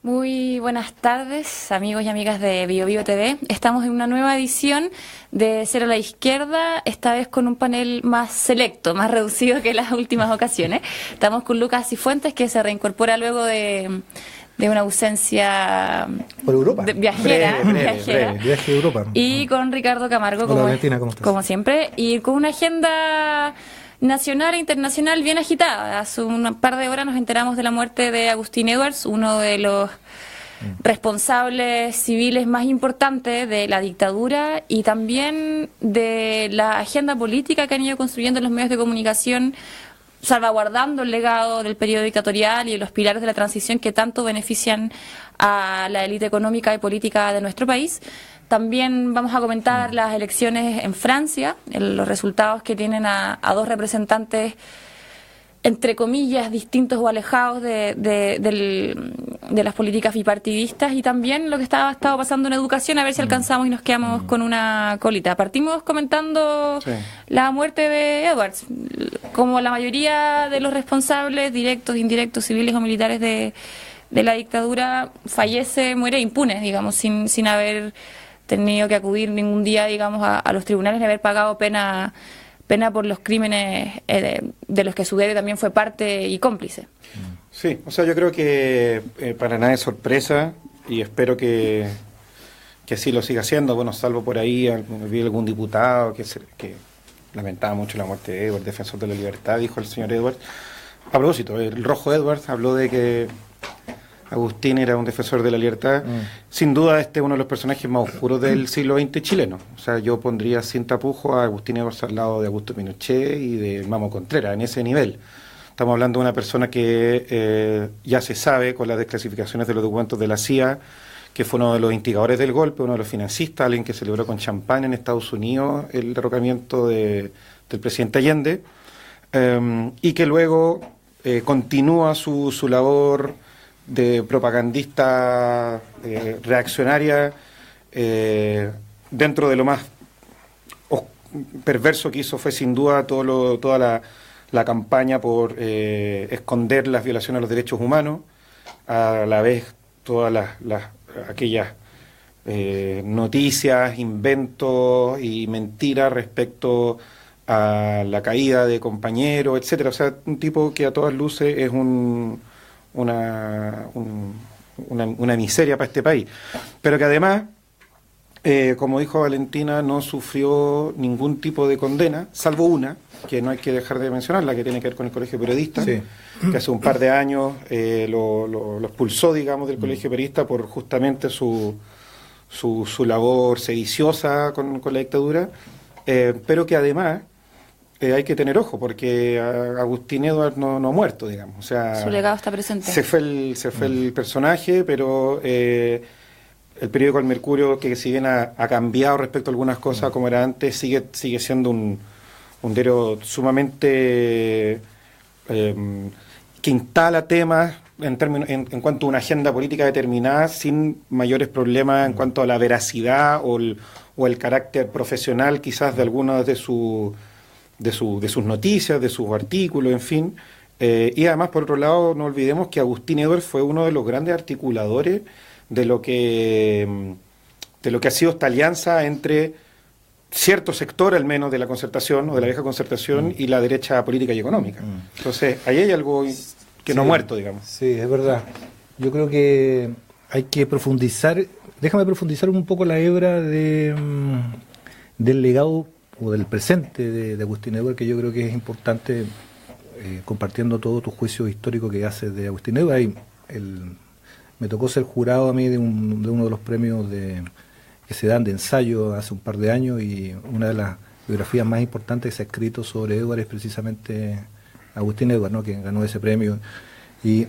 Muy buenas tardes, amigos y amigas de BioBio TV. Estamos en una nueva edición de Cero a la Izquierda, esta vez con un panel más selecto, más reducido que las últimas ocasiones. Estamos con Lucas Cifuentes, que se reincorpora luego de una ausencia por Europa. Viajera. Viaje a Europa. Y con Ricardo Camargo, Hola, Valentina, ¿cómo estás? Como siempre, y con una agenda nacional e internacional bien agitada. Hace un par de horas nos enteramos de la muerte de Agustín Edwards, uno de los responsables civiles más importantes de la dictadura y también de la agenda política que han ido construyendo los medios de comunicación, salvaguardando el legado del periodo dictatorial y los pilares de la transición que tanto benefician a la élite económica y política de nuestro país. También vamos a comentar las elecciones en Francia, los resultados que tienen a dos representantes, entre comillas, distintos o alejados de las políticas bipartidistas, y también lo que estaba pasando en educación, a ver si alcanzamos y nos quedamos con una colita. Partimos comentando la muerte de Edwards. Como la mayoría de los responsables, directos, indirectos, civiles o militares de la dictadura, muere impune, digamos, sin haber tenido que acudir ningún día, digamos, a los tribunales, ni haber pagado pena por los crímenes de los que su héroe también fue parte y cómplice. Sí, o sea, yo creo que para nada es sorpresa, y espero que así lo siga haciendo. Bueno, salvo por ahí, vi algún diputado que lamentaba mucho la muerte de Edwards, defensor de la libertad, dijo el señor Edwards. A propósito, el Rojo Edwards habló de que Agustín era un defensor de la libertad. Sin duda, este es uno de los personajes más oscuros del siglo XX chileno. O sea, yo pondría sin tapujo a Agustín Edwards al lado de Augusto Pinochet y de Mamo Contreras, en ese nivel. Estamos hablando de una persona que ya se sabe, con las desclasificaciones de los documentos de la CIA, que fue uno de los instigadores del golpe, uno de los financistas, alguien que celebró con champán en Estados Unidos el derrocamiento del presidente Allende, y que luego continúa su labor de propagandista reaccionaria dentro de lo más perverso que hizo. Fue sin duda toda la campaña por esconder las violaciones a los derechos humanos, a la vez todas aquellas noticias, inventos y mentiras respecto a la caída de compañeros, etcétera. O sea, un tipo que a todas luces es una miseria para este país, pero que además, como dijo Valentina, no sufrió ningún tipo de condena, salvo una, que no hay que dejar de mencionarla, que tiene que ver con el Colegio Periodista, que hace un par de años lo expulsó, digamos, del Colegio Periodista por justamente su labor sediciosa con la dictadura, pero que además hay que tener ojo, porque Agustín Edwards no ha muerto, digamos. O sea, su legado está presente. Se fue el personaje, pero el periódico El Mercurio, que si bien ha cambiado respecto a algunas cosas como era antes, sigue siendo un diario sumamente que instala temas en cuanto a una agenda política determinada, sin mayores problemas en cuanto a la veracidad o el carácter profesional quizás de algunos de sus noticias, de sus artículos, en fin. Y además, por otro lado, no olvidemos que Agustín Edwards fue uno de los grandes articuladores de lo que ha sido esta alianza entre cierto sector, al menos, de la concertación o de la vieja concertación y la derecha política y económica. Entonces, ahí hay algo que no ha muerto, digamos. Sí, es verdad. Yo creo que hay que profundizar. Déjame profundizar un poco la hebra del legado o del presente de Agustín Edwards, que yo creo que es importante, compartiendo todo tu juicio histórico que haces de Agustín Edwards. Me tocó ser jurado a mí de uno de los premios que se dan de ensayo hace un par de años, y una de las biografías más importantes que se ha escrito sobre Edwards es precisamente Agustín Edwards, ¿no?, que ganó ese premio, y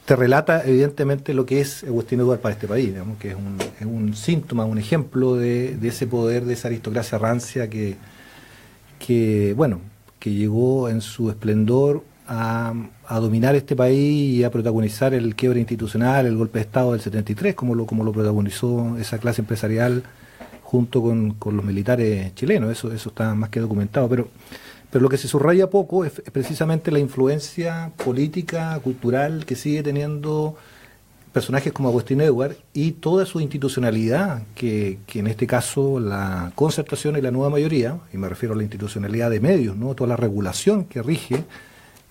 te relata evidentemente lo que es Agustín Edwards para este país, digamos, que es un síntoma, un ejemplo de ese poder, de esa aristocracia rancia que llegó en su esplendor a dominar este país y a protagonizar el quiebre institucional, el golpe de Estado del 73, como lo protagonizó esa clase empresarial junto con los militares chilenos. Eso está más que documentado, pero Pero lo que se subraya poco es precisamente la influencia política, cultural que sigue teniendo personajes como Agustín Edwards y toda su institucionalidad, que en este caso la Concertación y la Nueva Mayoría, y me refiero a la institucionalidad de medios, ¿no? Toda la regulación que rige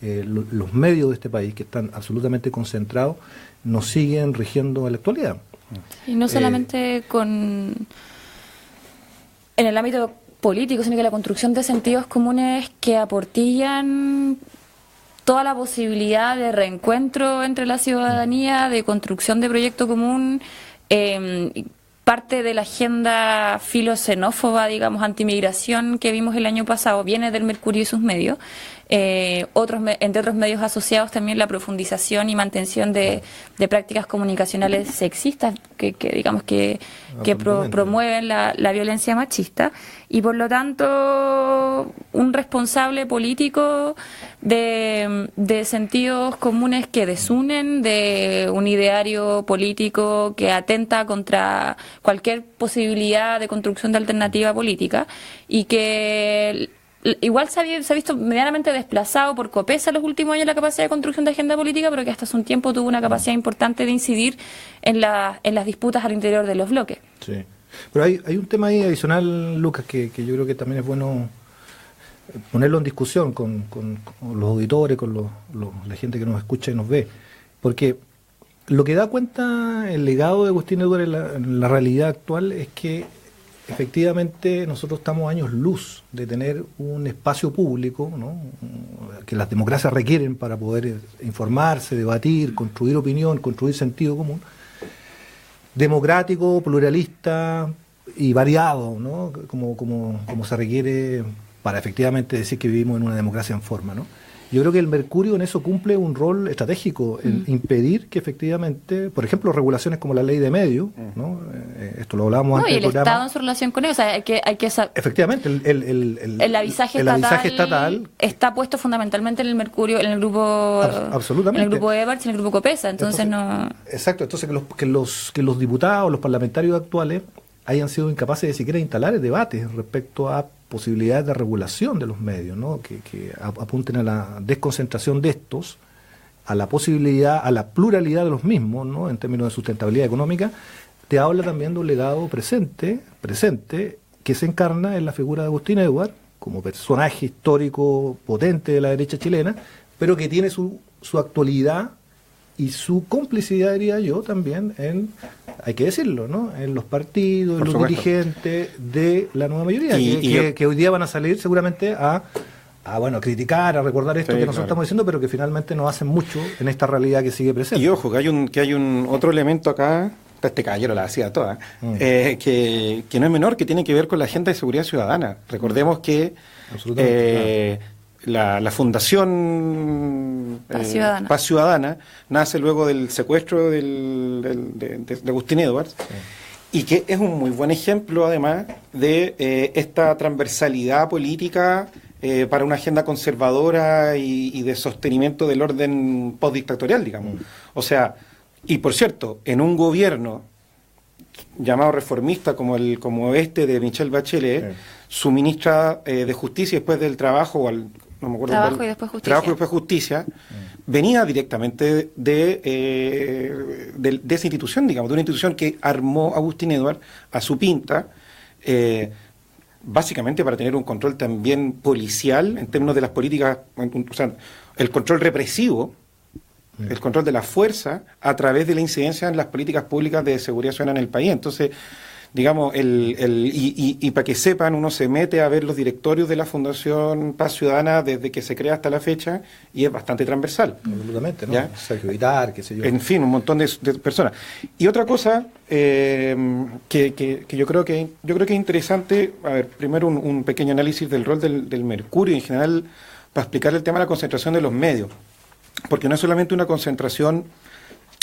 los medios de este país, que están absolutamente concentrados, nos siguen rigiendo en la actualidad. Y no solamente en el ámbito político, sino que la construcción de sentidos comunes que aportillan toda la posibilidad de reencuentro entre la ciudadanía, de construcción de proyecto común, parte de la agenda filoxenófoba, digamos, antimigración que vimos el año pasado, viene del Mercurio y sus medios. Entre otros medios asociados también la profundización y mantención de prácticas comunicacionales sexistas que promueven la violencia machista, y por lo tanto un responsable político de sentidos comunes que desunen, de un ideario político que atenta contra cualquier posibilidad de construcción de alternativa política, y que igual se ha visto medianamente desplazado por Copesa en los últimos años la capacidad de construcción de agenda política, pero que hasta hace un tiempo tuvo una capacidad importante de incidir en las disputas al interior de los bloques. Sí. Pero hay un tema ahí adicional, Lucas, que yo creo que también es bueno ponerlo en discusión con los auditores, con la gente que nos escucha y nos ve, porque lo que da cuenta el legado de Agustín Edwards en la realidad actual es que efectivamente nosotros estamos años luz de tener un espacio público, ¿no?, que las democracias requieren para poder informarse, debatir, construir opinión, construir sentido común, democrático, pluralista y variado, ¿no?, como se requiere para efectivamente decir que vivimos en una democracia en forma, ¿no? Yo creo que el Mercurio en eso cumple un rol estratégico, en impedir que efectivamente, por ejemplo, regulaciones como la ley de medios, ¿no? Esto lo hablábamos antes del programa. Y el Estado en su relación con eso, o sea, hay que efectivamente, el avisaje estatal está puesto fundamentalmente en el Mercurio, en el grupo absolutamente, en el grupo Edwards y en el grupo Copesa, entonces no. Exacto, entonces que los diputados, los parlamentarios actuales hayan sido incapaces de siquiera instalar debates respecto a posibilidades de regulación de los medios, ¿no?, que apunten a la desconcentración de estos, a la posibilidad, a la pluralidad de los mismos, ¿no?, en términos de sustentabilidad económica, te habla también de un legado presente, que se encarna en la figura de Agustín Edwards, como personaje histórico potente de la derecha chilena, pero que tiene su actualidad y su complicidad, diría yo, también hay que decirlo, ¿no?, en los partidos, en los dirigentes de la nueva mayoría, que hoy día van a salir seguramente a criticar, a recordar esto que nosotros estamos diciendo, pero que finalmente no hacen mucho en esta realidad que sigue presente. Y ojo, que hay un otro elemento acá, este caballero la hacía toda, que no es menor, que tiene que ver con la agenda de seguridad ciudadana. Recordemos que la Fundación Paz Ciudadana nace luego del secuestro de Agustín Edwards, y que es un muy buen ejemplo además de esta transversalidad política para una agenda conservadora y de sostenimiento del orden postdictatorial, digamos. O sea, y por cierto, en un gobierno llamado reformista como este de Michelle Bachelet, su ministra de Justicia después del trabajo, no me acuerdo, Trabajo y después Justicia. Trabajo y después Justicia, venía directamente de esa institución, digamos, de una institución que armó Agustín Edwards a su pinta, básicamente para tener un control también policial en términos de las políticas, o sea, el control represivo, el control de la fuerza a través de la incidencia en las políticas públicas de seguridad ciudadana en el país. Entonces, digamos, y para que sepan, uno se mete a ver los directorios de la Fundación Paz Ciudadana desde que se crea hasta la fecha, y es bastante transversal. Absolutamente, ¿no? Sergio Vitar, qué sé yo. En fin, un montón de personas. Y otra cosa que yo creo que es interesante, a ver, primero un pequeño análisis del rol del Mercurio en general, para explicar el tema de la concentración de los medios. Porque no es solamente una concentración,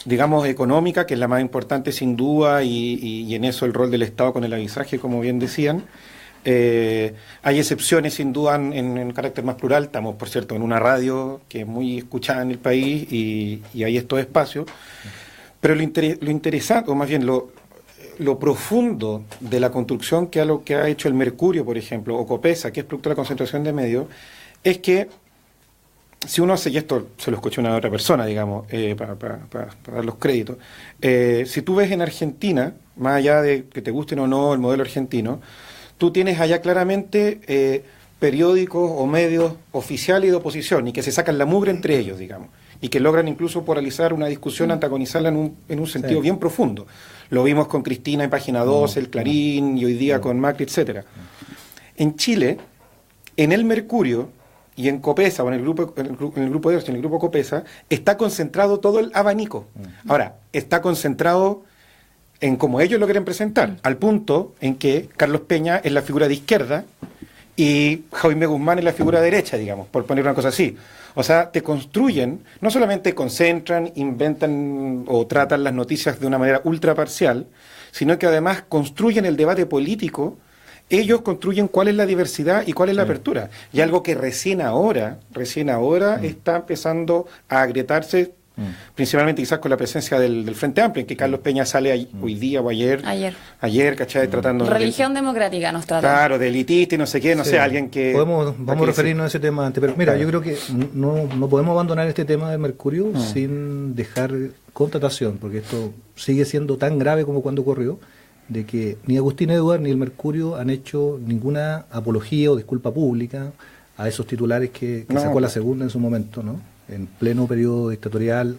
digamos, económica, que es la más importante sin duda, y en eso el rol del Estado con el avisaje, como bien decían. Hay excepciones sin duda en carácter más plural. Estamos, por cierto, en una radio que es muy escuchada en el país, y hay estos espacios. Pero lo interesante, o más bien lo profundo de la construcción que ha hecho el Mercurio, por ejemplo, o Copesa, que es producto de la concentración de medios, es que si uno hace, y esto se lo escuché a una otra persona, digamos, para dar los créditos, si tú ves en Argentina, más allá de que te gusten o no el modelo argentino, tú tienes allá claramente periódicos o medios oficiales y de oposición, y que se sacan la mugre entre ellos, digamos, y que logran incluso polarizar una discusión, antagonizarla en un sentido bien profundo. Lo vimos con Cristina en Página 12, el Clarín, y hoy día con Macri, etcétera. En Chile, en el Mercurio y en Copesa, o en el grupo de ellos, en el grupo Copesa, está concentrado todo el abanico. Ahora, está concentrado en cómo ellos lo quieren presentar, al punto en que Carlos Peña es la figura de izquierda y Jaime Guzmán es la figura derecha, digamos, por poner una cosa así. O sea, te construyen, no solamente concentran, inventan o tratan las noticias de una manera ultra parcial, sino que además construyen el debate político. Ellos construyen cuál es la diversidad y cuál es la apertura. Y algo que recién ahora está empezando a agrietarse, principalmente quizás con la presencia del Frente Amplio, en que Carlos Peña sale hoy día o ayer, ¿cachai? Tratando religión democrática nos trata. Claro, de elitista y no sé qué, no sé, alguien que... Vamos a referirnos a ese tema antes, pero mira, yo creo que no podemos abandonar este tema de Mercurio sin dejar constatación, porque esto sigue siendo tan grave como cuando ocurrió, de que ni Agustín Edwards ni el Mercurio han hecho ninguna apología o disculpa pública a esos titulares que sacó la segunda en su momento, ¿no? En pleno periodo dictatorial,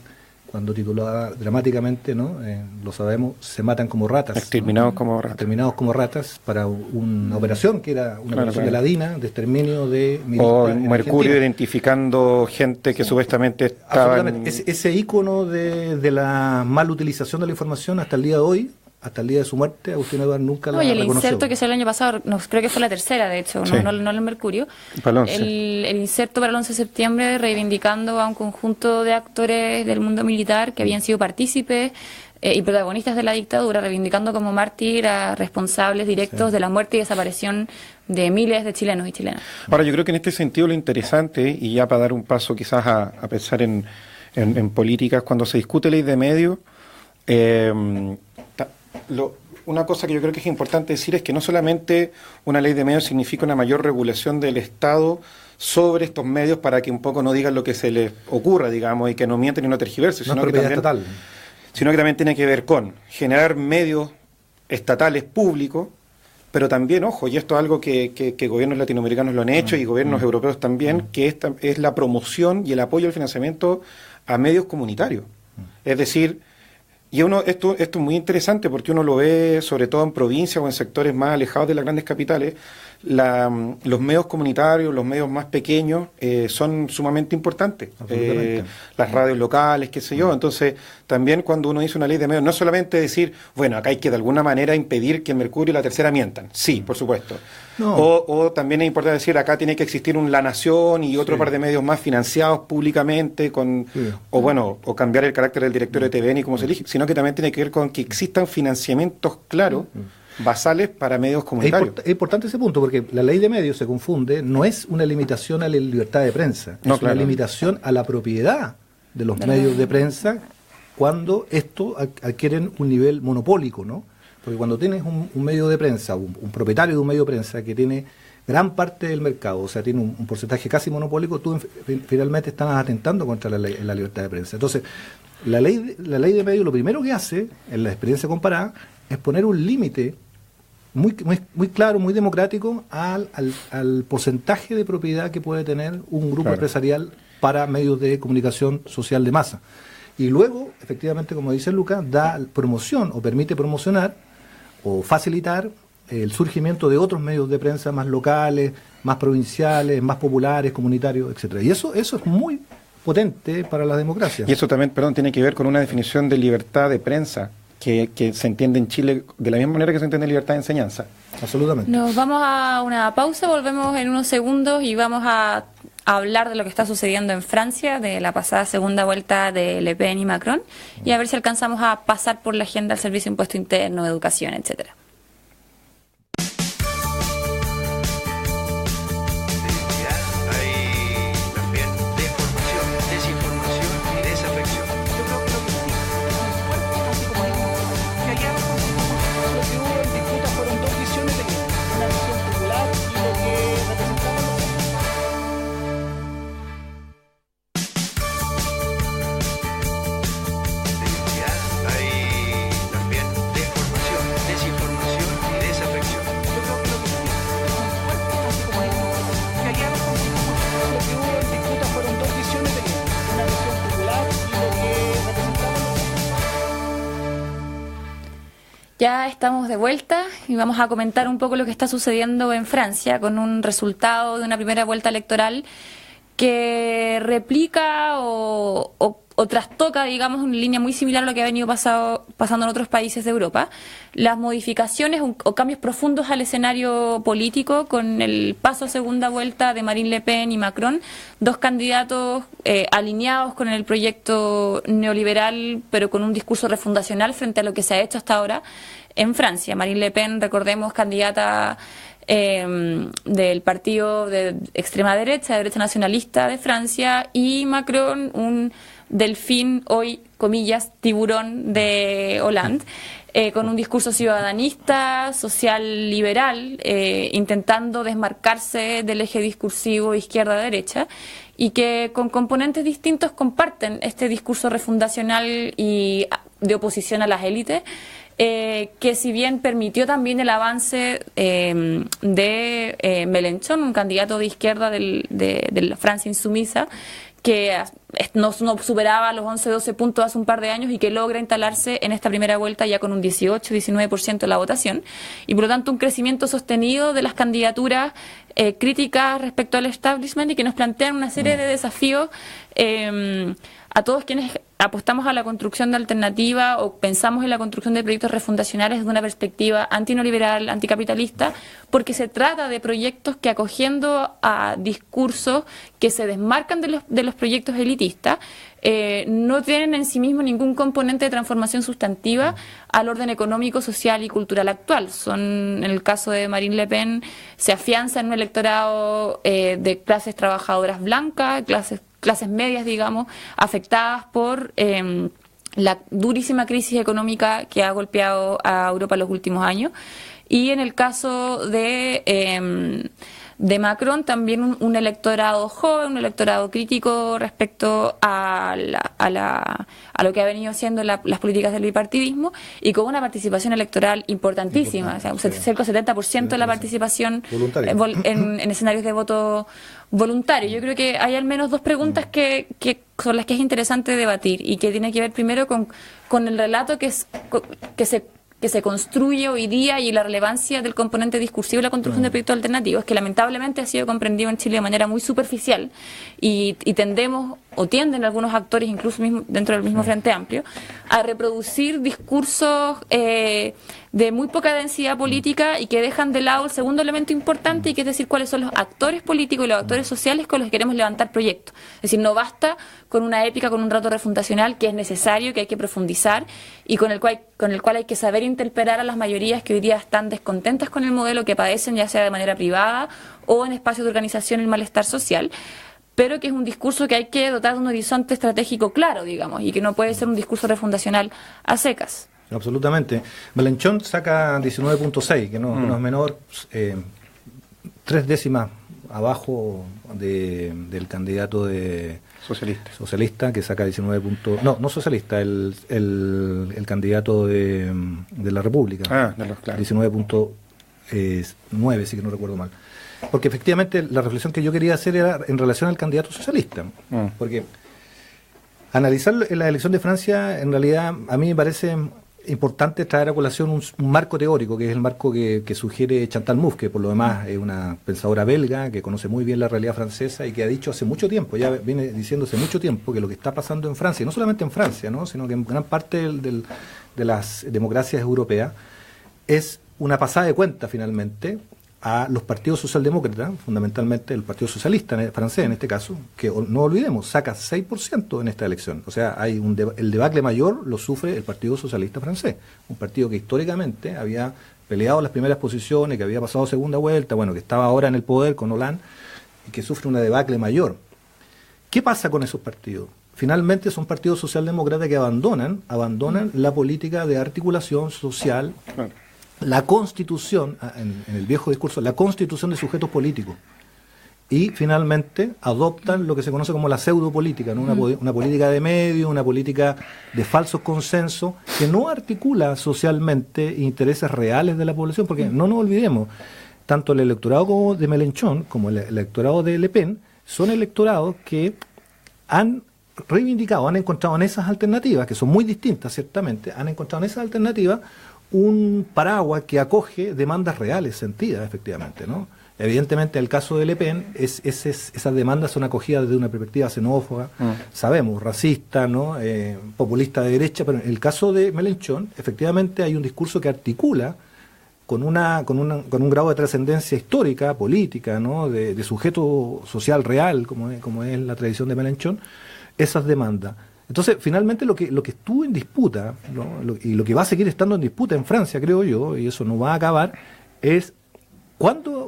cuando titulaba dramáticamente, ¿no? Lo sabemos, se matan como ratas. Exterminados, ¿no? Como ratas. Exterminados como ratas para una operación que era una operación de la DINA, de exterminio de militares. O Mercurio identificando gente que supuestamente estaba... Ese ícono de la mala utilización de la información hasta el día de hoy, hasta el día de su muerte, Agustín Edwards nunca la reconoció. El inserto que hizo el año pasado, creo que fue la tercera, de hecho, no el Mercurio. El inserto para el 11 de septiembre reivindicando a un conjunto de actores del mundo militar que habían sido partícipes y protagonistas de la dictadura, reivindicando como mártir a responsables directos de la muerte y desaparición de miles de chilenos y chilenas. Ahora, yo creo que en este sentido lo interesante, y ya para dar un paso quizás a pensar en políticas, cuando se discute ley de medios, una cosa que yo creo que es importante decir es que no solamente una ley de medios significa una mayor regulación del Estado sobre estos medios para que un poco no digan lo que se les ocurra, digamos, y que no mienten y no tergiversen, sino que también tiene que ver con generar medios estatales públicos, pero también, ojo, y esto es algo que gobiernos latinoamericanos lo han hecho y gobiernos europeos también, que esta es la promoción y el apoyo al financiamiento a medios comunitarios. Es decir, y esto es muy interesante porque uno lo ve sobre todo en provincias o en sectores más alejados de las grandes capitales. Los medios comunitarios, los medios más pequeños son sumamente importantes. Las radios locales, qué sé yo. Entonces, también cuando uno dice una ley de medios, no es solamente decir, bueno, acá hay que de alguna manera impedir que el Mercurio y la Tercera mientan. Sí, por supuesto. No. O también es importante decir, acá tiene que existir La Nación y otro par de medios más financiados públicamente, o cambiar el carácter del directorio de TVN y cómo se elige, sino que también tiene que ver con que existan financiamientos claros, basales para medios comunitarios. Es importante ese punto, porque la ley de medios se confunde, no es una limitación a la libertad de prensa, es una limitación a la propiedad de los medios de prensa cuando estos adquieren un nivel monopólico, ¿no? Porque cuando tienes un medio de prensa, un propietario de un medio de prensa que tiene gran parte del mercado, o sea, tiene un porcentaje casi monopólico, tú finalmente estás atentando contra la libertad de prensa. Entonces, la ley de medios lo primero que hace, en la experiencia comparada, es poner un límite muy claro, muy democrático al porcentaje de propiedad que puede tener un grupo empresarial para medios de comunicación social de masa. Y luego, efectivamente, como dice Lucas, da promoción o permite promocionar o facilitar el surgimiento de otros medios de prensa más locales, más provinciales, más populares, comunitarios, etcétera. Y eso es muy potente para la democracia. Y eso también, tiene que ver con una definición de libertad de prensa que se entiende en Chile de la misma manera que se entiende libertad de enseñanza. Absolutamente. Nos vamos a una pausa, volvemos en unos segundos y vamos a hablar de lo que está sucediendo en Francia, de la pasada segunda vuelta de Le Pen y Macron, y a ver si alcanzamos a pasar por la agenda del Servicio de Impuesto Interno, educación, etcétera. Ya estamos de vuelta y vamos a comentar un poco lo que está sucediendo en Francia con un resultado de una primera vuelta electoral que replica o trastoca, digamos, una línea muy similar a lo que ha venido pasando en otros países de Europa. Las modificaciones o cambios profundos al escenario político con el paso a segunda vuelta de Marine Le Pen y Macron, dos candidatos alineados con el proyecto neoliberal, pero con un discurso refundacional frente a lo que se ha hecho hasta ahora en Francia. Marine Le Pen, recordemos, candidata del partido de extrema derecha, de derecha nacionalista de Francia, y Macron, un delfín, hoy, comillas, tiburón de Hollande, con un discurso ciudadanista, social liberal, intentando desmarcarse del eje discursivo izquierda-derecha, y que con componentes distintos comparten este discurso refundacional y de oposición a las élites, que si bien permitió también el avance de Mélenchon, un candidato de izquierda de la Francia insumisa, que no superaba los 11-12 puntos hace un par de años y que logra instalarse en esta primera vuelta ya con un 18-19% de la votación, y por lo tanto un crecimiento sostenido de las candidaturas críticas respecto al establishment, y que nos plantean una serie de desafíos a todos quienes apostamos a la construcción de alternativa o pensamos en la construcción de proyectos refundacionales desde una perspectiva antineoliberal, anticapitalista, porque se trata de proyectos que, acogiendo a discursos que se desmarcan de los proyectos elitistas, no tienen en sí mismos ningún componente de transformación sustantiva al orden económico, social y cultural actual. En el caso de Marine Le Pen, se afianza en un electorado de clases trabajadoras blancas, clases medias, digamos, afectadas por la durísima crisis económica que ha golpeado a Europa en los últimos años. Y en el caso de Macron, también un electorado joven, un electorado crítico respecto a lo que ha venido siendo las políticas del bipartidismo, y con una participación electoral importantísima, o sea, cerca del 70% de la participación en escenarios de voto voluntario. Yo creo que hay al menos dos preguntas que son las que es interesante debatir, y que tiene que ver primero con el relato que se construye hoy día y la relevancia del componente discursivo de la construcción de proyectos alternativos, que lamentablemente ha sido comprendido en Chile de manera muy superficial, y tienden algunos actores, incluso dentro del mismo Frente Amplio, a reproducir discursos de muy poca densidad política, y que dejan de lado el segundo elemento importante, y que es decir, cuáles son los actores políticos y los actores sociales con los que queremos levantar proyectos. Es decir, no basta con una épica, con un rato refundacional, que es necesario, que hay que profundizar, y con el cual hay que saber interpelar a las mayorías que hoy día están descontentas con el modelo, que padecen ya sea de manera privada o en espacios de organización el malestar social, pero que es un discurso que hay que dotar de un horizonte estratégico claro, digamos, y que no puede ser un discurso refundacional a secas. Absolutamente. Mélenchon saca 19.6, que no es menor, 3 décimas abajo del candidato de socialista, que saca 19 puntos. No socialista, el candidato de la República. Claro. 19.9, si que no recuerdo mal. Porque efectivamente la reflexión que yo quería hacer era en relación al candidato socialista. Porque analizar la elección de Francia, en realidad, a mí me parece importante traer a colación un marco teórico, que es el marco que sugiere Chantal Mouffe, que por lo demás es una pensadora belga que conoce muy bien la realidad francesa, y que ha dicho hace mucho tiempo, ya viene diciendo hace mucho tiempo, que lo que está pasando en Francia, y no solamente en Francia, ¿no?, sino que en gran parte de las democracias europeas, es una pasada de cuenta finalmente a los partidos socialdemócratas, fundamentalmente el Partido Socialista francés en este caso, que no olvidemos, saca 6% en esta elección. O sea, hay el debacle mayor lo sufre el Partido Socialista francés, un partido que históricamente había peleado las primeras posiciones, que había pasado segunda vuelta, bueno, que estaba ahora en el poder con Hollande, y que sufre una debacle mayor. ¿Qué pasa con esos partidos? Finalmente son partidos socialdemócratas que abandonan la política de articulación social, la constitución, en el viejo discurso, la constitución de sujetos políticos, y finalmente adoptan lo que se conoce como la pseudopolítica, ¿no? Una política de medio, una política de falsos consensos, que no articula socialmente intereses reales de la población, porque no nos olvidemos, tanto el electorado de Mélenchon como el electorado de Le Pen son electorados que han reivindicado, han encontrado en esas alternativas, que son muy distintas ciertamente, han encontrado en esas alternativas un paraguas que acoge demandas reales, sentidas, efectivamente, ¿no? Evidentemente, el caso de Le Pen, esas demandas son acogidas desde una perspectiva xenófoba, sabemos, racista, ¿no? Populista de derecha, pero en el caso de Mélenchon, efectivamente hay un discurso que articula con un grado de trascendencia histórica, política, ¿no? De sujeto social real, como es la tradición de Mélenchon, esas demandas. Entonces, finalmente lo que estuvo en disputa, ¿no? Y lo que va a seguir estando en disputa en Francia, creo yo, y eso no va a acabar, es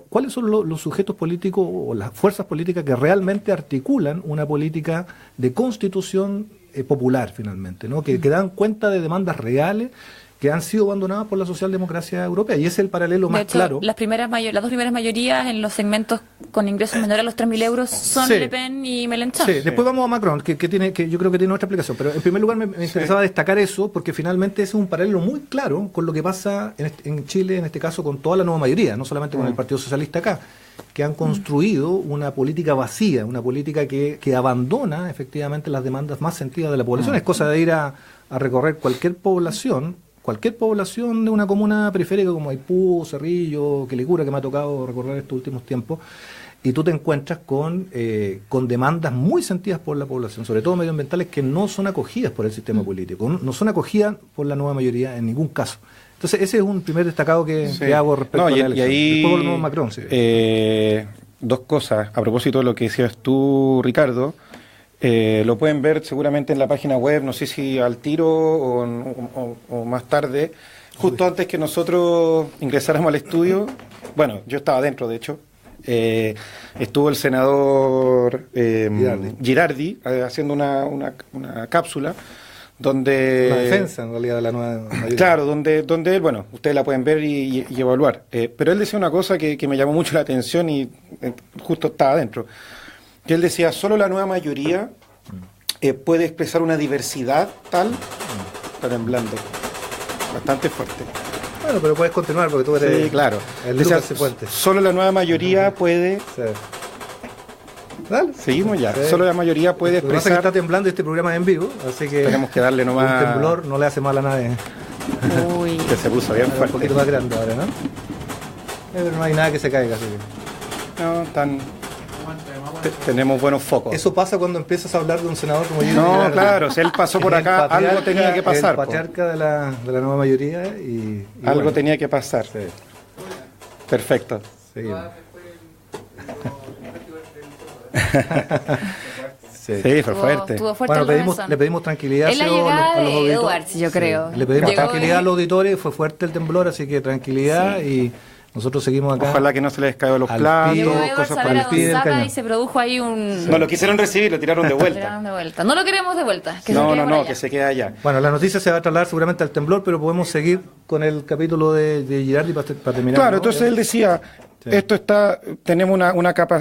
¿cuáles son los sujetos políticos o las fuerzas políticas que realmente articulan una política de constitución popular, finalmente, ¿no? Que dan cuenta de demandas reales que han sido abandonadas por la socialdemocracia europea? Y ese es el paralelo más claro. Las dos primeras mayorías en los segmentos con ingresos menores a los 3.000 euros son Le Pen y Mélenchon. Sí, después vamos a Macron, que yo creo que tiene otra explicación. Pero en primer lugar me interesaba destacar eso, porque finalmente ese es un paralelo muy claro con lo que pasa en Chile, en este caso, con toda la nueva mayoría, no solamente con el Partido Socialista acá, que han construido una política vacía, una política que abandona efectivamente las demandas más sentidas de la población. Es cosa de ir a recorrer cualquier población de una comuna periférica como Maipú, Cerrillo, Quilicura, que me ha tocado recorrer estos últimos tiempos, y tú te encuentras con demandas muy sentidas por la población, sobre todo medioambientales, que no son acogidas por el sistema político, no son acogidas por la nueva mayoría en ningún caso. Entonces ese es un primer destacado que hago respecto a la elección. Y ahí, después volvemos a Macron. Sí. Dos cosas, a propósito de lo que decías tú, Ricardo. Lo pueden ver seguramente en la página web, no sé si al tiro o más tarde, justo antes que nosotros ingresáramos al estudio. Bueno, yo estaba dentro, de hecho. Estuvo el senador Girardi haciendo una cápsula donde... Una defensa, en realidad, de la nueva mayoría. Claro, donde él, bueno, ustedes la pueden ver y evaluar. Pero él decía una cosa que me llamó mucho la atención y justo estaba dentro. Que él decía, solo la nueva mayoría puede expresar una diversidad tal, está temblando, bastante fuerte. Bueno, pero puedes continuar porque tú eres claro. El Lucas Cifuentes. Solo la nueva mayoría puede... Sí. Dale. Seguimos ya. Sí. Solo la mayoría puede expresar... Lo que pasa es que está temblando este programa es en vivo, así que... Tenemos que darle nomás... Un temblor no le hace mal a nadie. Uy. Que se puso bien fuerte. Un poquito más grande ahora, ¿no? Pero no hay nada que se caiga, así que... No, tenemos buenos focos. Eso pasa cuando empiezas a hablar de un senador como yo. No, claro, si él pasó por acá, algo tenía que pasar. El patriarca de la nueva mayoría y algo bueno, tenía que pasar. Sí. Perfecto. Seguimos. Sí, fue fuerte. Bueno, le pedimos tranquilidad a los auditores. Edwards, yo creo. Le pedimos tranquilidad a los auditores, fue fuerte el temblor, así que tranquilidad y... Nosotros seguimos acá. Ojalá que no se les caiga los platos, cosas por el pie. Y se produjo ahí un... No lo quisieron recibir, lo tiraron de vuelta. No lo queremos de vuelta. Que se quede allá. Bueno, la noticia se va a trasladar seguramente al temblor, pero podemos seguir con el capítulo de Girardi para terminar. Claro, ¿no? Entonces él decía, tenemos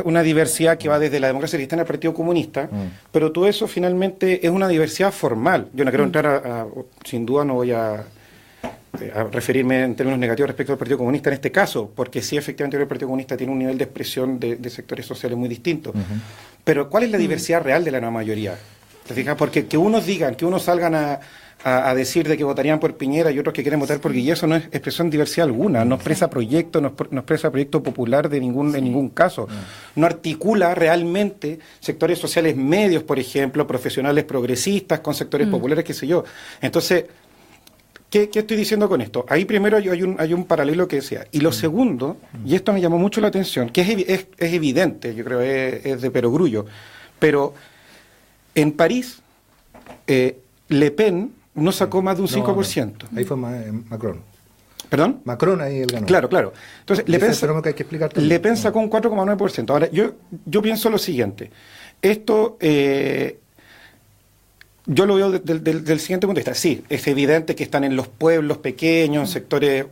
una diversidad que va desde la democracia cristiana al Partido Comunista, pero todo eso finalmente es una diversidad formal. Yo no quiero entrar sin duda no voy a referirme en términos negativos respecto al Partido Comunista en este caso, porque sí, efectivamente el Partido Comunista tiene un nivel de expresión de sectores sociales muy distinto. Pero ¿cuál es la diversidad real de la nueva mayoría? ¿Te fijas? Porque que unos digan, que unos salgan a decir de que votarían por Piñera y otros que quieren votar por Guillermo, eso no es expresión de diversidad alguna, no expresa proyecto, no expresa proyecto popular en ningún caso. No articula realmente sectores sociales medios, por ejemplo, profesionales progresistas con sectores populares, qué sé yo. Entonces... ¿Qué estoy diciendo con esto? Ahí primero hay un paralelo que decía. Y lo segundo, y esto me llamó mucho la atención, que es evidente, yo creo es de perogrullo, pero en París Le Pen no sacó más de un 5%. No. Ahí fue Macron. ¿Perdón? Macron ahí el ganó. Claro. Entonces, Le Pen sacó un 4,9%. Ahora, yo pienso lo siguiente. Esto... yo lo veo del siguiente punto de vista. Sí, es evidente que están en los pueblos pequeños, sectores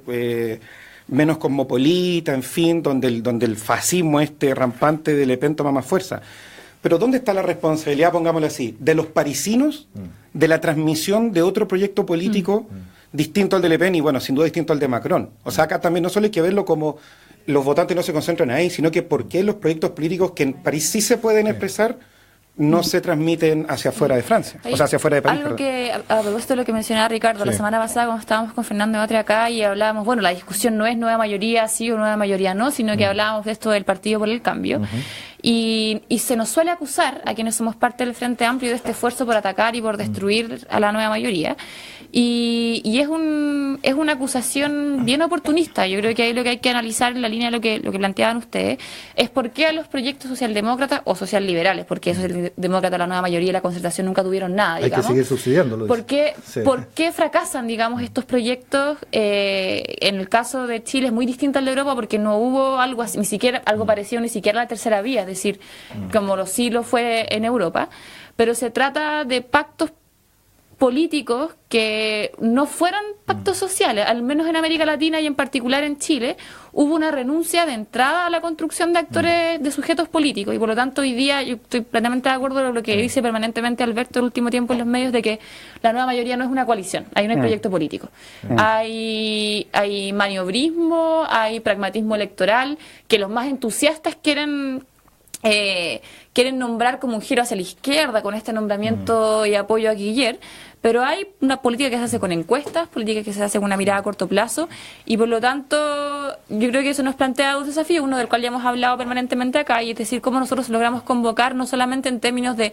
menos cosmopolitas, en fin, donde el fascismo rampante de Le Pen toma más fuerza. Pero ¿dónde está la responsabilidad, pongámoslo así, de los parisinos, de la transmisión de otro proyecto político distinto al de Le Pen y, bueno, sin duda distinto al de Macron? O sea, acá también no solo hay que verlo como los votantes no se concentran ahí, sino que por qué los proyectos políticos que en París sí se pueden expresar no se transmiten hacia afuera de Francia, o sea, hacia afuera de París. Algo que, a propósito de lo que mencionaba Ricardo, la semana pasada cuando estábamos con Fernando Batri acá y hablábamos, bueno, la discusión no es nueva mayoría sí o nueva mayoría no, sino que hablábamos de esto del Partido por el Cambio. Y se nos suele acusar a quienes somos parte del Frente Amplio de este esfuerzo por atacar y por destruir a la nueva mayoría. Y es una acusación bien oportunista. Yo creo que ahí lo que hay que analizar en la línea de lo que planteaban ustedes es por qué a los proyectos socialdemócratas o socialliberales, porque socialdemócratas, la nueva mayoría y la concertación nunca tuvieron nada, digamos. Hay que seguir subsidiándolo. ¿Por qué fracasan, digamos, estos proyectos? En el caso de Chile es muy distinto al de Europa porque no hubo algo así, ni siquiera algo parecido, ni siquiera la tercera vía, es decir, como sí lo fue en Europa, pero se trata de pactos políticos que no fueron pactos sociales, al menos en América Latina y en particular en Chile, hubo una renuncia de entrada a la construcción de actores, de sujetos políticos, y por lo tanto hoy día yo estoy plenamente de acuerdo con lo que dice permanentemente Alberto el último tiempo en los medios, de que la nueva mayoría no es una coalición, hay un proyecto político. Hay maniobrismo, hay pragmatismo electoral, que los más entusiastas quieren nombrar como un giro hacia la izquierda con este nombramiento y apoyo a Guiller, pero hay una política que se hace con encuestas, política que se hace con una mirada a corto plazo, y por lo tanto yo creo que eso nos plantea un desafío, uno del cual ya hemos hablado permanentemente acá, y es decir, cómo nosotros logramos convocar no solamente en términos de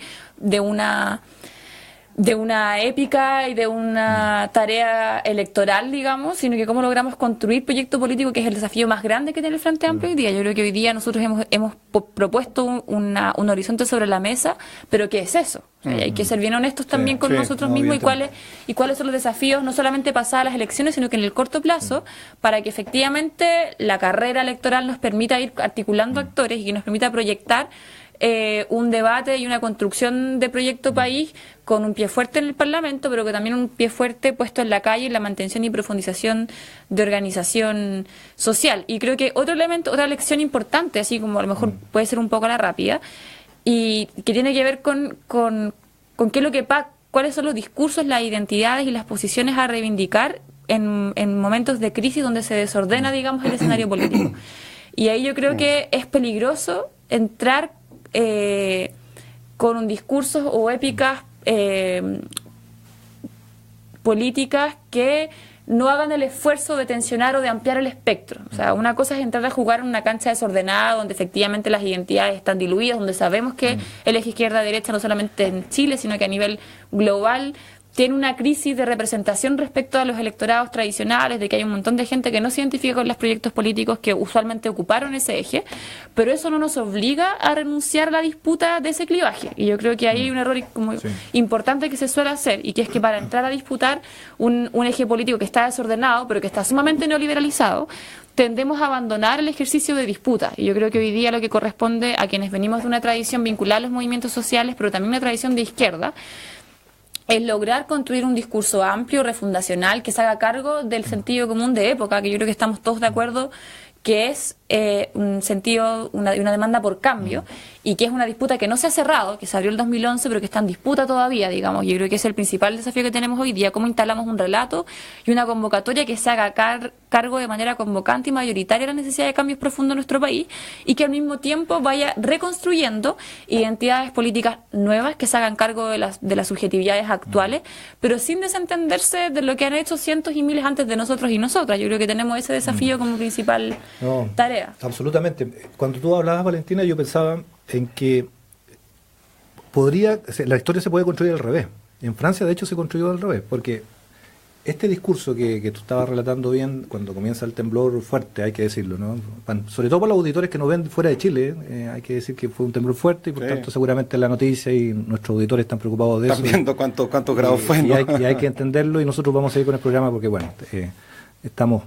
una épica y de una tarea electoral, digamos, sino que cómo logramos construir proyecto político, que es el desafío más grande que tiene el Frente Amplio hoy día. Yo creo que hoy día nosotros hemos propuesto un horizonte sobre la mesa, pero ¿qué es eso? O sea, hay que ser bien honestos también con nosotros mismos y cuáles son los desafíos, no solamente pasadas las elecciones, sino que en el corto plazo, para que efectivamente la carrera electoral nos permita ir articulando actores y que nos permita proyectar un debate y una construcción de proyecto país con un pie fuerte en el Parlamento, pero que también un pie fuerte puesto en la calle, en la mantención y profundización de organización social. Y creo que otro elemento, otra lección importante, así como a lo mejor puede ser un poco a la rápida, y que tiene que ver con qué es lo que cuáles son los discursos, las identidades y las posiciones a reivindicar en momentos de crisis donde se desordena, digamos, el escenario político. Y ahí yo creo que es peligroso entrar con un discurso o épicas políticas que no hagan el esfuerzo de tensionar o de ampliar el espectro. O sea, una cosa es entrar a jugar en una cancha desordenada donde efectivamente las identidades están diluidas, donde sabemos que el eje izquierda-derecha no solamente en Chile, sino que a nivel global tiene una crisis de representación respecto a los electorados tradicionales, de que hay un montón de gente que no se identifica con los proyectos políticos que usualmente ocuparon ese eje, pero eso no nos obliga a renunciar a la disputa de ese clivaje. Y yo creo que ahí hay un error importante que se suele hacer, y que es que para entrar a disputar un eje político que está desordenado, pero que está sumamente neoliberalizado, tendemos a abandonar el ejercicio de disputa. Y yo creo que hoy día lo que corresponde a quienes venimos de una tradición vinculada a los movimientos sociales, pero también una tradición de izquierda, es lograr construir un discurso amplio, refundacional, que se haga cargo del sentido común de época, que yo creo que estamos todos de acuerdo que es un sentido, una demanda por cambio, y que es una disputa que no se ha cerrado, que se abrió el 2011, pero que está en disputa todavía, digamos. Yo creo que es el principal desafío que tenemos hoy día, cómo instalamos un relato y una convocatoria que se haga cargo de manera convocante y mayoritaria la necesidad de cambios profundos en nuestro país, y que al mismo tiempo vaya reconstruyendo identidades políticas nuevas que se hagan cargo de las subjetividades actuales, pero sin desentenderse de lo que han hecho cientos y miles antes de nosotros y nosotras. Yo creo que tenemos ese desafío como principal tarea. Absolutamente. Cuando tú hablabas, Valentina, yo pensaba en que la historia se puede construir al revés. En Francia, de hecho, se construyó al revés, porque este discurso que tú estabas relatando bien, cuando comienza el temblor fuerte, hay que decirlo, ¿no? Sobre todo para los auditores que nos ven fuera de Chile, hay que decir que fue un temblor fuerte, y por tanto seguramente la noticia y nuestros auditores están preocupados de eso. Están viendo cuántos grados fue, ¿no? Y hay que entenderlo, y nosotros vamos a seguir con el programa porque, bueno, estamos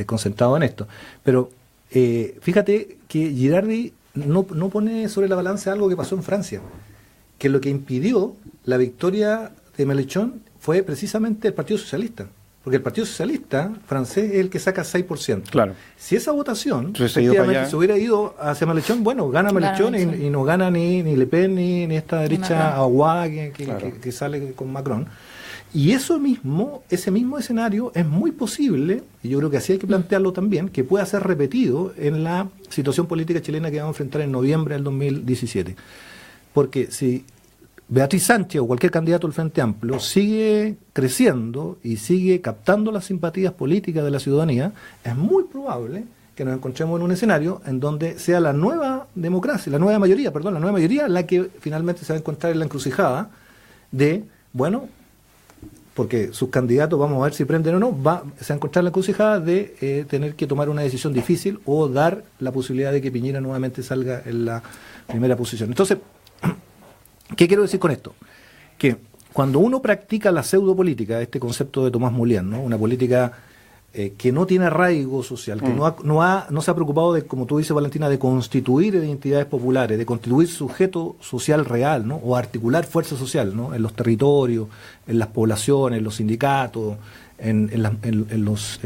concentrados en esto. Pero fíjate que Girardi no pone sobre la balanza algo que pasó en Francia, que lo que impidió la victoria de Mélenchon fue precisamente el Partido Socialista, porque el Partido Socialista francés es el que saca 6%. Claro. Si esa votación efectivamente se hubiera ido hacia Mélenchon, bueno, gana Mélenchon y no gana ni Le Pen ni esta derecha aguada que sale con Macron. Y ese mismo escenario es muy posible, y yo creo que así hay que plantearlo también, que pueda ser repetido en la situación política chilena que vamos a enfrentar en noviembre del 2017. Porque si Beatriz Sánchez o cualquier candidato del Frente Amplio sigue creciendo y sigue captando las simpatías políticas de la ciudadanía, es muy probable que nos encontremos en un escenario en donde sea la nueva democracia, la nueva mayoría la que finalmente se va a encontrar en la encrucijada de, bueno, porque sus candidatos, vamos a ver si prenden o no, se va a encontrar en la encrucijada de tener que tomar una decisión difícil o dar la posibilidad de que Piñera nuevamente salga en la primera posición. Entonces, ¿qué quiero decir con esto? Que cuando uno practica la pseudopolítica, este concepto de Tomás Mulián, ¿no? Una política que no tiene arraigo social, que no se ha preocupado de, como tú dices, Valentina, de constituir identidades populares, de constituir sujeto social real, ¿no? O articular fuerza social, ¿no? En los territorios, en las poblaciones, en los sindicatos, en los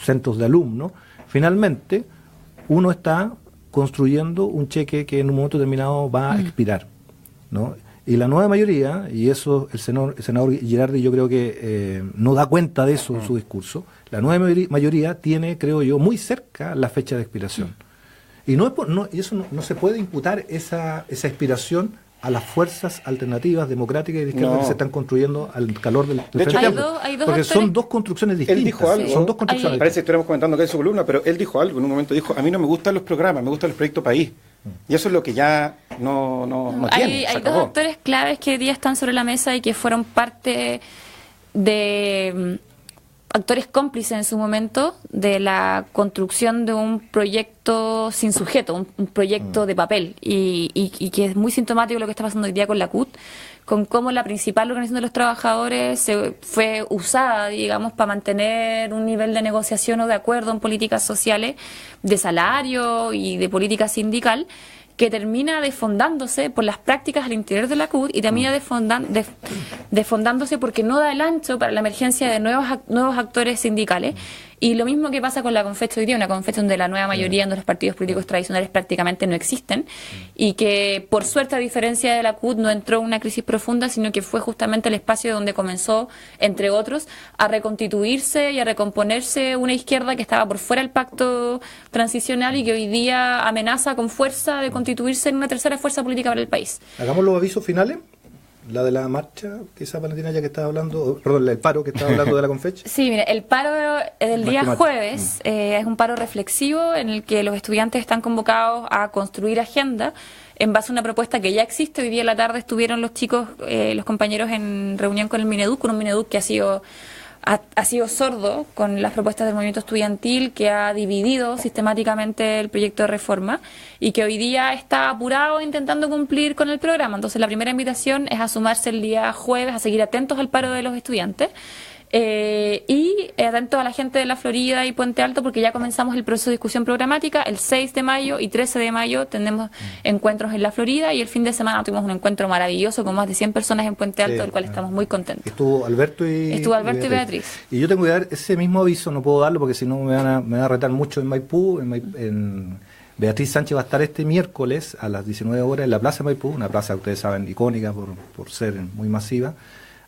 centros de alumnos. Finalmente, uno está construyendo un cheque que en un momento determinado va a expirar, ¿no? Y la nueva mayoría, y eso el senador Girardi yo creo que no da cuenta de eso en su discurso, la nueva mayoría tiene, creo yo, muy cerca la fecha de expiración. Y eso no se puede imputar esa expiración a las fuerzas alternativas, democráticas y de izquierda que se están construyendo al calor del Frente Amplio. Porque son dos construcciones distintas. Él dijo algo. Son dos construcciones. Parece que estuviéramos comentando que es su columna, pero él dijo algo. En un momento dijo, a mí no me gustan los programas, me gustan los proyectos país. Y eso es lo que ya no tiene. Hay dos actores claves que hoy día están sobre la mesa y que fueron parte de actores cómplices en su momento de la construcción de un proyecto sin sujeto, un proyecto de papel, y que es muy sintomático de lo que está pasando hoy día con la CUT, con cómo la principal organización de los trabajadores fue usada, digamos, para mantener un nivel de negociación o de acuerdo en políticas sociales, de salario y de política sindical, que termina desfondándose por las prácticas al interior de la CUT y termina desfondándose porque no da el ancho para la emergencia de nuevos actores sindicales. Y lo mismo que pasa con la Confecho hoy día, una Confecho donde la nueva mayoría de los partidos políticos tradicionales prácticamente no existen, y que por suerte, a diferencia de la CUT, no entró en una crisis profunda, sino que fue justamente el espacio donde comenzó, entre otros, a reconstituirse y a recomponerse una izquierda que estaba por fuera del pacto transicional y que hoy día amenaza con fuerza de constituirse en una tercera fuerza política para el país. Hagamos los avisos finales. La de la marcha, quizá Valentina, ya que estaba hablando, perdón, el paro que estaba hablando de la Confecho. Sí, mire, el paro del día jueves es un paro reflexivo en el que los estudiantes están convocados a construir agenda en base a una propuesta que ya existe. Hoy día en la tarde estuvieron los chicos, los compañeros en reunión con el Mineduc, con un Mineduc que ha sido sordo con las propuestas del movimiento estudiantil, que ha dividido sistemáticamente el proyecto de reforma y que hoy día está apurado intentando cumplir con el programa. Entonces la primera invitación es a sumarse el día jueves, a seguir atentos al paro de los estudiantes y atentos a la gente de la Florida y Puente Alto, porque ya comenzamos el proceso de discusión programática. El 6 de mayo y 13 de mayo tenemos encuentros en la Florida, y el fin de semana tuvimos un encuentro maravilloso con más de 100 personas en Puente Alto, del cual estamos muy contentos. Estuvo Alberto y Beatriz. Y yo tengo que dar ese mismo aviso, no puedo darlo porque si no me van a retar mucho en Maipú. En Beatriz Sánchez va a estar este miércoles a las 19 horas en la Plaza Maipú, una plaza que ustedes saben icónica por ser muy masiva.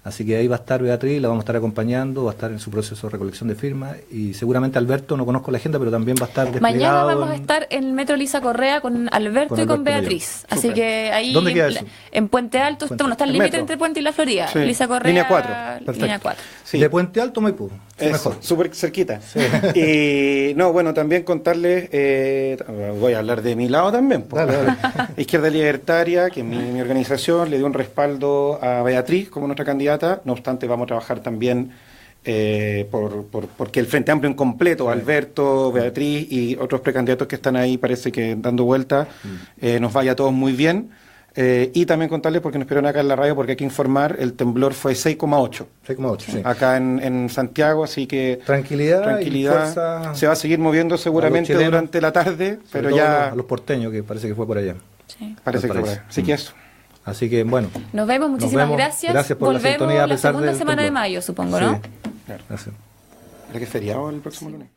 Así que ahí va a estar Beatriz, la vamos a estar acompañando, va a estar en su proceso de recolección de firmas, y seguramente Alberto, no conozco la agenda, pero también va a estar desplegado. Mañana vamos a estar en el Metro Lisa Correa con Alberto y con Beatriz. Así Súper. que ahí ¿Dónde queda eso? En Puente Alto, está el límite entre Puente y la Florida. Sí. Lisa Correa, Línea 4. Línea 4. Sí. De Puente Alto Maipú, Es mejor. súper cerquita. Sí. Y también contarles, voy a hablar de mi lado también. Dale. Izquierda Libertaria, que mi organización le dio un respaldo a Beatriz como nuestra candidata. No obstante, vamos a trabajar también porque el Frente Amplio en completo, Alberto, Beatriz y otros precandidatos que están ahí, parece que dando vuelta, nos vaya a todos muy bien. Y también contarles, porque nos esperaron acá en la radio, porque hay que informar, el temblor fue 6,8. 6,8, sí. Acá en Santiago, así que Tranquilidad y fuerza. Se va a seguir moviendo seguramente durante la tarde, pero ya a los porteños, que parece que fue por allá. Sí. parece que fue por allá. Así que eso. Así que bueno. Nos vemos, muchísimas gracias. Gracias por Volvemos la sintonía a la pesar segunda del semana de temblor. mayo, supongo, ¿no? Claro. Gracias. ¿Era que es feriado el próximo lunes?